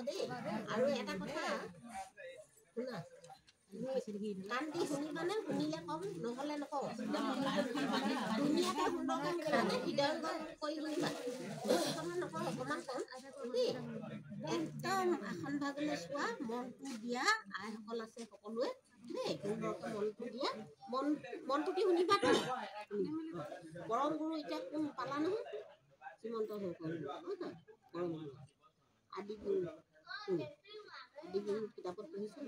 দেই আৰু এটা কথা শুনা কান্দি শুনিবানে শুনিলে কম নহ'লে নকওঁ ধুনীয়াকৈ সুন্দৰকৈ শুনিবানে হৃদয়ংগম কৰি শুনিবা বেছি কথা নকওঁ অকণমান কম দেই একদম আসন ভাগলৈ চোৱা মনটো দিয়া আইসকল আছে সকলোৱে দেই সুন্দৰকৈ মনটো দিয়া মনটো দি শুনিবাতো পৰম গুৰু এতিয়া কোন পালা নহয় শ্ৰীমন্ত শংকৰ পৰম গুৰু আদি গুৰু আদি গুৰু কিতাপত পঢ়িছে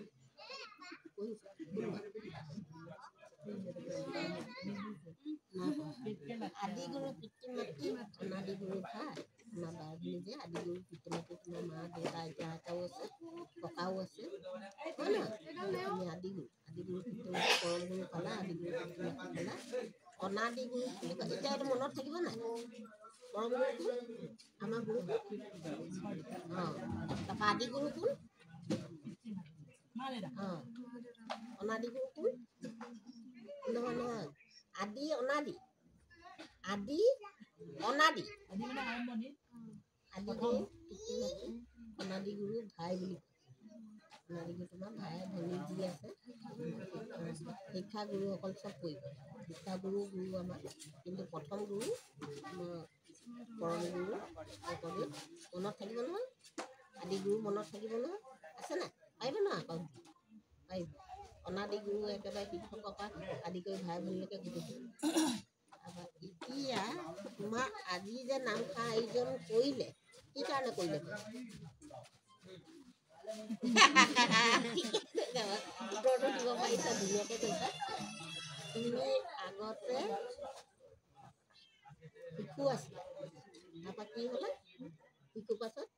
আদি গুৰু পিতৃ মাতৃ অনাদি গুৰু ভাই আমাৰ বাই বুলি যে আদি গুৰু পিতৃ মাতৃ তোমাৰ মা দেউতা আইতা আইতাও আছে ককাও আছে হয় নহয় তুমি আদি গুৰু পিতৃ মাতৃ পৰম গুৰু পালা আদি গুৰু পিতৃ মাতৃ পালা অনাদি গুৰু বুলি কয় এতিয়া এইটো মনত থাকিব নাই পৰম গুৰু আমাৰ গুৰু তাৰপৰা আদি গুৰু কোন অনাদি গুৰু কোন নহয় নহয় আদি অনাদি আদি অনাদি আদি গুৰু পিতৃ মাতৃ অনাদি গুৰু ভাই বুলি অনাদি গুৰু তোমাৰ ভাই ভনী যি আছে শিক্ষা গুৰুসকল চব কৰিব শিক্ষা গুৰু আমাৰ কিন্তু প্ৰথম গুৰু আমাৰ পৰম গুৰু শংকৰদেৱ মনত থাকিব নহয় আদি গুৰু মনত থাকিব নহয় আছে নাই পাৰিব নহয় আকৌ পাৰিব অনাদি গুৰু একেবাৰে শিক্ষকৰ পৰা আদি কৰি ভাই ভনীলৈকে গোটেই এতিয়া তোমাৰ আজি যে নামষাৰ আয়োজন কৰিলে কি কাৰণে কৰিলে উত্তৰটো দিব পাৰিছা ধুনীয়াকৈ কৈছা তুমি আগতে শিশু আছিলা তাৰপৰা কি হ'লে শিশু পাছত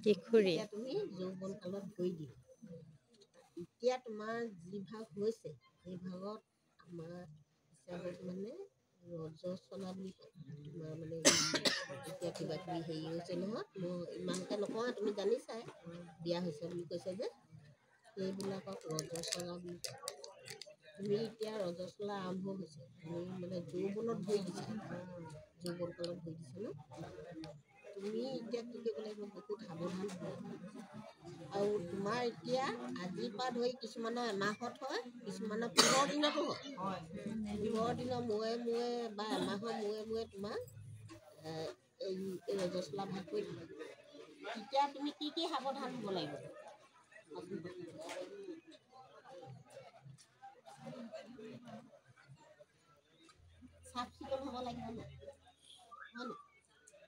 কিশোৰী তুমি যৌৱন কালত ভৰি দিলা এতিয়া তোমাৰ যি ভাগ হৈছে সেই ভাগত আমাৰ হিচাপত মানে ৰজস্বলা বুলি কয় তোমাৰ মানে এতিয়া কিবা কিবি হেৰি হৈছে নহয় মই ইমানকৈ নকওঁ তুমি জানিছাই বিয়া হৈছে বুলি কৈছে যে সেইবিলাকক ৰজস্বলা বুলি কয় তুমি এতিয়া ৰজস্বলা আৰম্ভ হৈছে তুমি মানে যৌৱনত ভৰি দিছা যৌৱন কালত ভৰি দিছা ন তুমি এতিয়া কি কৰিব লাগিব বহুত সাৱধান হ'ব আৰু তোমাৰ এতিয়া আজিৰ পৰা ধৰি কিছুমানৰ এমাহত হয় কিছুমানৰ 15 দিনতো হয় 15 দিনৰ মূৰে মূৰে বা এমাহৰ মূৰে মূৰে তোমাৰ এই ৰজস্বলা ভাগ কৰি থাকে তেতিয়া তুমি কি কি সাৱধান হ'ব লাগিব চাফ চিকুণ হ'ব লাগিব ন হয় ন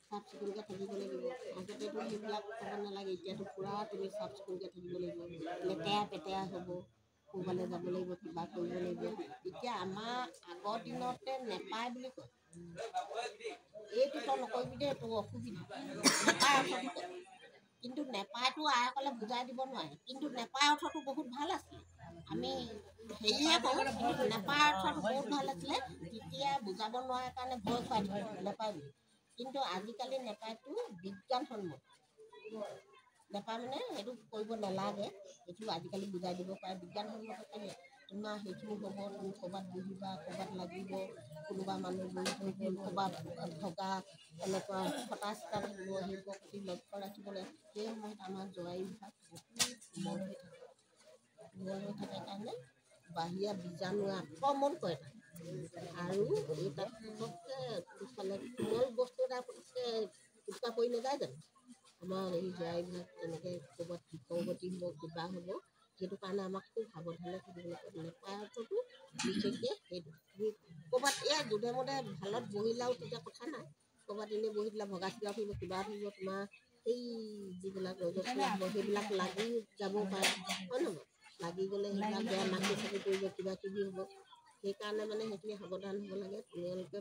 চাফ চিকুণকৈ থাকিব লাগিব আগতেতো সেইবিলাক খাব নালাগে এতিয়াতো পূৰা তুমি চাফ চিকুণকৈ থাকিব লাগিব লেতেৰা পেতেৰা হ'ব ক'ৰবালৈ যাব লাগিব কিবা কৰিব লাগিব এতিয়া আমাৰ আগৰ দিনতে নেপায় বুলি কয় এইটো তই নকৰিবি দেই তোৰ অসুবিধা নেপায় অৰ্থটো কয় কিন্তু নেপায়টো আইসকলে বুজাই দিব নোৱাৰে কিন্তু নেপায় অৰ্থটো বহুত ভাল আছিলে আমি হেৰিহে কওঁ কিন্তু নেপায় অৰ্থটো বহুত ভাল আছিলে তেতিয়া বুজাব নোৱাৰে কাৰণে ভয় খুৱাই দিব নেপায় বুলি কিন্তু আজিকালি নেপায়টো বিজ্ঞানসন্মত নেপায় মানে সেইটো কৰিব নালাগে সেইটো আজিকালি বুজাই দিব পাৰে বিজ্ঞানসন্মত কেনে তোমাৰ সেইখিনি হ'ব তুমি ক'ৰবাত বহিবা ক'ৰবাত লাগিব কোনোবা মানুহ বহি থৈ গ'ল ক'ৰবাত ভগা এনেকুৱা ফটা চিটা থাকিব সেইবোৰৰ প্ৰতি লক্ষ্য ৰাখিবলৈ সেই সময়ত আমাৰ জৰায়ু ভাগ কোমল হৈ থাকে কাৰণে বাহিৰা বীজাণুৱে আক্ৰমণ কৰে আৰু এই তাত পটককৈ পিছফালে কোমল বস্তু এটা পটককৈ উৎকা পৰি নাযায় জানো আমাৰ এই জৰায়ু ভাগ তেনেকৈ ক'ৰবাত বিসংগতি হ'ব কিবা হ'ব সেইটো কাৰণে আমাক খুব সাৱধানে থাকিব লাগিব নেপায় অৰ্থটো বিশেষকৈ সেইটো ক'ৰবাত এয়া যধে মধে ভালত বহিলাও তেতিয়া কথা নাই ক'ৰবাত এনেই বহি দিলা ভগা চিগা থাকিব কিবা থাকিব তোমাৰ এই যিবিলাক ৰজস্বলা হ'ব সেইবিলাক লাগি যাব পাৰে হয় নহয় লাগি গ'লে সেইবিলাক বেয়া মাখি চাখি পৰিব কিবা কিবি হ'ব সেইকাৰণে মানে সেইখিনি সাৱধান হ'ব লাগে তোমালোকে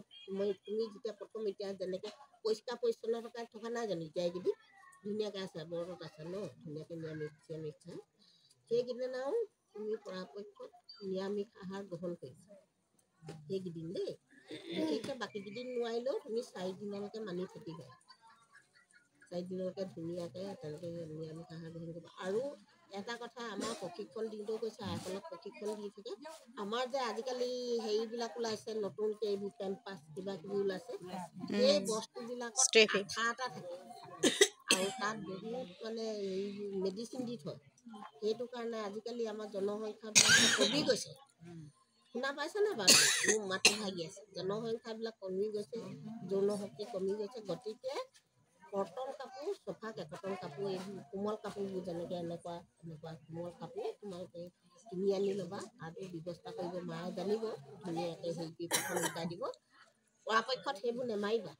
তুমি যেতিয়া প্ৰথম এতিয়া যেনেকৈ পৰিষ্কাৰ পৰিচ্ছন্নতাকৈ থকা নাই জানো এতিয়া এইকেইদিন ধুনীয়াকৈ আছে বৰতত আছে ন ধুনীয়াকৈ নিৰামিষ চিৰামিষ খাই সেইকেইদিন আৰু তুমি পৰাপক্ষত নিৰামিষ আহাৰ গ্ৰহণ কৰিবা সেইকেইদিন দেই বিশেষকৈ বাকীকেইদিন নোৱাৰিলেও তুমি 4 দিনলৈকে মানি থাকিবা 4 দিনলৈকে ধুনীয়াকৈ তেনেকৈ নিৰামিষ আহাৰ গ্ৰহণ কৰিবা আৰু এটা কথা আমাৰ প্ৰশিক্ষণ দিওঁতেও কৈছে আইসকলক প্ৰশিক্ষণ দি থাকে আমাৰ যে আজিকালি হেৰিবিলাক ওলাইছে নতুনকৈ এইবোৰ কেম্পাছ কিবা কিবি ওলাইছে সেই বস্তুবিলাকত আঠা এটা থাকে আৰু তাত বহুত মানে এইবোৰ মেডিচিন দি থয় সেইটো কাৰণে আজিকালি আমাৰ জনসংখ্যাবিলাক কমি গৈছে শুনা পাইছেনে বাৰু মোৰ মাতটো ভাগি আছে জনসংখ্যাবিলাক কমি গৈছে যৌন শক্তি কমি গৈছে গতিকে কটন কাপোৰ চফা কটন কাপোৰ এইবোৰ কোমল কাপোৰবোৰ যেনেকৈ এনেকুৱা কোমল কাপোৰ তোমালোকে কিনি আনি ল'বা আৰু ব্যৱস্থা কৰিব মায়ে জানিব ধুনীয়াকৈ হেৰি কৰি প্ৰথম শিকাই দিব পৰাপক্ষত সেইবোৰ নেমাৰিবা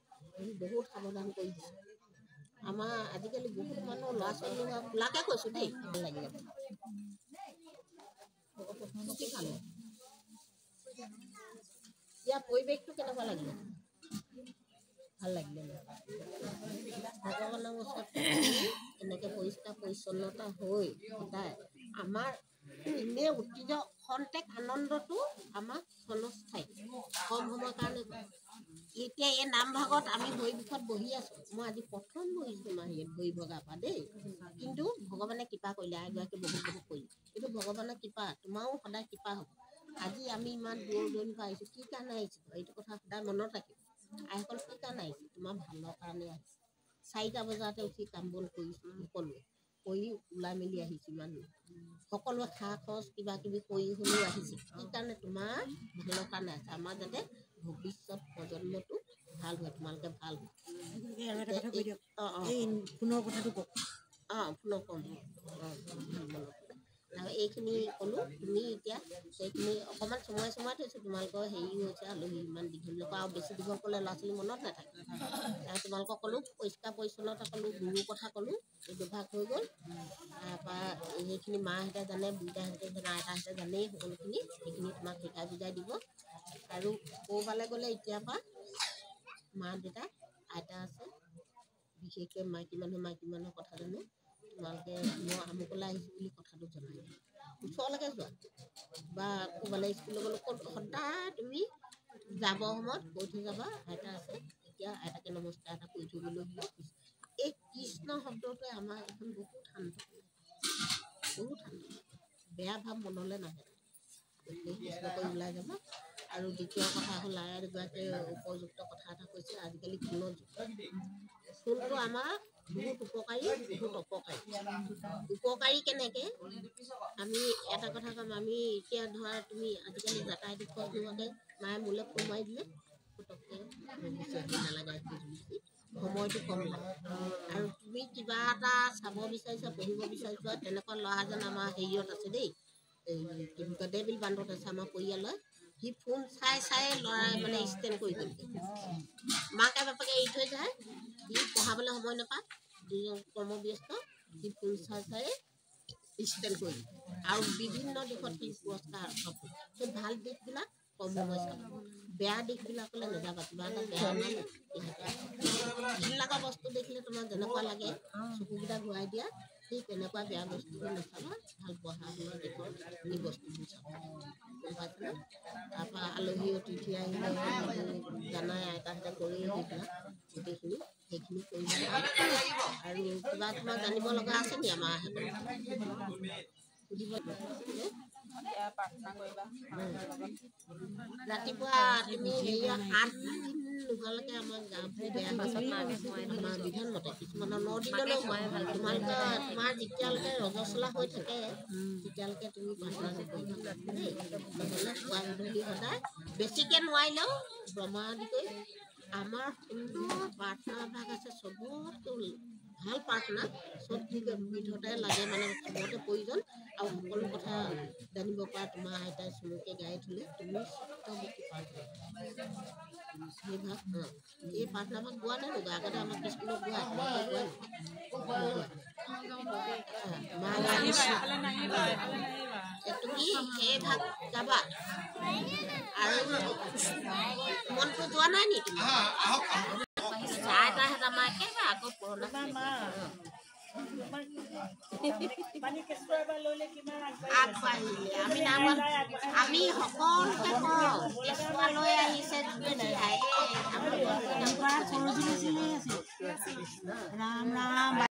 বহুত সাৱধান কৰি দিছে আমাৰ আজিকালি বহুত মানুহ ল'ৰা ছোৱালী খোলাকৈ কৈছোঁ দেই ভাল লাগিলে কি খালে ইয়াৰ পৰিৱেশটো কেনেকুৱা লাগিলে ভাল লাগিলে ভগৱানৰ ওচৰত এনেকৈ পৰিষ্কাৰ পৰিচ্ছন্নতা হৈ সদায় আমাৰ এনেই অতীজৰ খন্তেক আনন্দটো আমাৰ ক্ষণস্থায়ী কম সময়ৰ কাৰণে এতিয়া এই নামভাগত আমি ভৰি বিষত বহি আছোঁ মই আজি প্ৰথম বহিছোঁ মাহীয়ে ভৰি ভগা পৰা দেই কিন্তু ভগৱানে কৃপা কৰিলে আইগৰাকী বহুত বহুত কৰিলে এইটো ভগৱানৰ কৃপা তোমাৰো সদায় কৃপা হ'ব আজি আমি ইমান দূৰ দূৰণিৰ পৰা আহিছোঁ কি কাৰণে আহিছোঁ এইটো কথা সদায় মনত ৰাখিব আইসকল কি কাৰণে আহিছে তোমাৰ ভালৰ কাৰণে আহিছে 4টা বজাতে উঠি কাম বন কৰিছোঁ সকলোৱে কৰি ওলাই মেলি আহিছোঁ মানুহ সকলোৱে খা খৰচ কিবা কিবি কৰি হ'লেও আহিছে কি কাৰণে তোমাৰ ভালৰ কাৰণে আছে আমাৰ যাতে ভৱিষ্যত প্ৰজন্মটো ভাল হয় তোমালোকে ভাল হয় ফোনৰ কথাটো কওক ফোনৰ ক'ম আৰু এইখিনি ক'লোঁ তুমি এতিয়া সেইখিনি অকণমান সময় থৈছোঁ তোমালোকৰ হেৰি হৈছে আলহী ইমান দীঘলীয়া আৰু বেছি দীঘল ক'লে ল'ৰা ছোৱালী মনত নাথাকে তোমালোকক ক'লোঁ পৰিষ্কাৰ পৰিচ্ছন্নতা ক'লোঁ গুৰুৰ কথা ক'লোঁ এই দুভাগ হৈ গ'ল তাৰপৰা সেইখিনি মাহঁতে জানে বুঢ়ীতাহঁতে জানে আইতাহঁতে জানেই সকলোখিনি সেইখিনি তোমাক শিকাই বুজাই দিব আৰু ক'ৰবালৈ গ'লে এতিয়াৰ পৰা মা দেউতা আইতা আছে বিশেষকৈ মাইকী মানুহৰ কথা জানে তোমালোকে মই আমুকলৈ আহিছোঁ বুলি কথাটো জনাই ওচৰলৈকে যোৱা বা ক'ৰবালৈ স্কুললৈ গ'লে সদায় তুমি যাবৰ সময়ত কৈ থৈ যাবা আইতা আছে এতিয়া আইতাকে নমস্কাৰ এটা কৰি থৈ গ'লেও হ'ব এই কৃষ্ণ শব্দটোৱে আমাৰ এখন বহুত শান্ত বেয়া ভাৱ মনলৈ নাহে গতিকে কৃষ্ণ কৰি ওলাই যাবা আৰু দ্বিতীয় কথা হ'ল আইগৰাকীয়ে উপযুক্ত কথা এটা কৈছে আজিকালি ফোনৰ যুগ ফোনটো আমাৰ বহুত উপকাৰী বহুত উপকাৰী কেনেকৈ আমি এটা কথা ক'ম আমি এতিয়া ধৰা তুমি আজিকালি যাতায়ত খৰচ নোহোৱাকৈ মায়ে মোলৈ ফোন মাৰি দিলে পটককৈ নালাগে সময়টো কম লাগে আৰু তুমি কিবা এটা চাব বিচাৰিছা পঢ়িব বিচাৰিছা তেনেকুৱা ল'ৰা এজন আমাৰ হেৰিয়ত আছে দেই এই কি বুলি কয় দেবিল বান্ধত আছে আমাৰ পৰিয়ালৰ সি ফোন চাই ল'ৰাই মানে ষ্টেণ্ড কৰি দিলে মাকে বাপেকে এৰি থৈ যায় সি পঢ়াবলৈ সময় নাপায় দুজন কৰ্মব্যস্ত সি ফোন চাই ষ্টেণ্ড কৰি আৰু বিভিন্ন দিশত সি পুৰস্কাৰ সেই ভাল দিশবিলাক কম সময় চাব বেয়া দিশবিলাকলৈ নাযাবা কিবা এটা বেয়া নাই সেইবিলাকৰ বস্তু দেখিলে তোমাৰ যেনেকুৱা লাগে চকুকেইটা ঘূৰাই দিয়া সেই তেনেকুৱা বেয়া বস্তুবোৰ নাচাবা ভাল পঢ়া শুনা দিশৰ এই বস্তুবোৰ চাবা গম পাইছেনে তাৰপৰা আলহী অতিথি আহিলে জানাই আইতাহঁতে কৰি সেইবিলাক গোটেইখিনি সেইখিনি কৰিব আৰু কিবা তোমাৰ জানিব লগা আছে নেকি আমাৰ সুধিব ৰাতিপুৱা তুমি হেৰিয়া 8 দিন নোহোৱালৈকে আমাৰ গাঁওবোৰ বেয়া আমাৰ বিধান মতে কিছুমানৰ 9 দিনলৈও হয় তোমালোকে তোমাৰ যেতিয়ালৈকে ৰজস্বলা হৈ থাকে তেতিয়ালৈকে তুমি প্ৰাৰ্থনা নকৰিবা দেই নহ'লে পুৱা গধূলি সদায় বেছিকৈ নোৱাৰিলেও ব্ৰহ্মা আদি কৰি আমাৰ সুন্দৰ প্ৰাৰ্থনা ভাগ আছে চবতকৈ ভাল প্ৰাৰ্থনা চব বিধতে লাগে মানে চবতে প্ৰয়োজন আৰু সকলো কথা জানিব পৰা তোমাৰ আইতাই চমুকৈ গাই থ'লে তুমি চিত্তমুক্তি প্ৰাৰ্থনা সেই ভাগ এই প্ৰাৰ্থনা ভাগ গোৱা নাই নোগোৱা আগতে আমাৰ স্কুলত গোৱা তুমি সেই ভাগ গাবা আৰু মনটো যোৱা নাই নি তুমি চাহ এটা আমাৰ একেবাৰে আকৌ পুৰণা আগবাঢ়িলে আমি নামত আমি সকলোকে কওঁ কেঁচুৱা লৈ আহিছে ৰাম ৰাম